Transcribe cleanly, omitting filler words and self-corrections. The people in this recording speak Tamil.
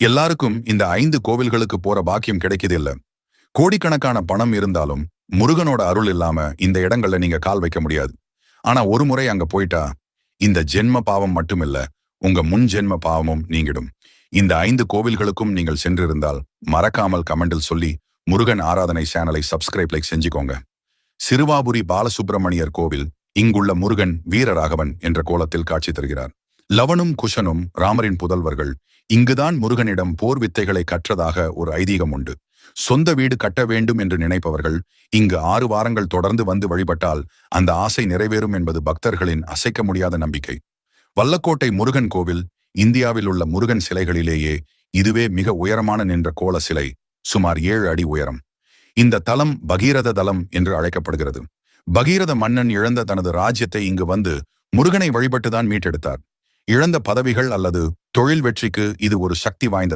எல்லாருக்கும் இந்த 5 கோவில்களுக்கு போற பாக்கியம் கிடைக்குது இல்ல. கோடிக்கணக்கான பணம் இருந்தாலும் முருகனோட அருள் இல்லாம இந்த இடங்கள்ல நீங்க கால் வைக்க முடியாது. ஆனா ஒரு முறை அங்க போயிட்டா இந்த ஜென்ம பாவம் மட்டுமில்ல, உங்க முன் ஜென்ம பாவமும் நீங்கிடும். இந்த 5 கோவில்களுக்கும் நீங்கள் சென்றிருந்தால் மறக்காமல் கமெண்டில் சொல்லி முருகன் ஆராதனை சேனலை சப்ஸ்கிரைப் லைக் செஞ்சுக்கோங்க. சிறுவாபுரி பாலசுப்பிரமணியர் கோவில். இங்குள்ள முருகன் வீரராகவன் என்ற கோலத்தில் காட்சி தருகிறார். லவனும் குஷனும் ராமரின் புதல்வர்கள். இங்குதான் முருகனிடம் போர் வித்தைகளை கற்றதாக ஒரு ஐதீகம் உண்டு. சொந்த வீடு கட்ட வேண்டும் என்று நினைப்பவர்கள் இங்கு 6 வாரங்கள் தொடர்ந்து வந்து வழிபட்டால் அந்த ஆசை நிறைவேறும் என்பது பக்தர்களின் அசைக்க முடியாத நம்பிக்கை. வல்லக்கோட்டை முருகன் கோவில் இந்தியாவில் உள்ள முருகன் சிலைகளிலேயே இதுவே மிக உயரமான நின்ற கோல சிலை. சுமார் 7 அடி உயரம். இந்த தலம் பகீரத தலம் என்று அழைக்கப்படுகிறது. பகீரத மன்னன் இழந்த தனது ராஜ்யத்தை இங்கு வந்து முருகனை வழிபட்டுதான் மீட்டெடுத்தார். இழந்த பதவிகள் அல்லது தொழில் வெற்றிக்கு இது ஒரு சக்தி வாய்ந்த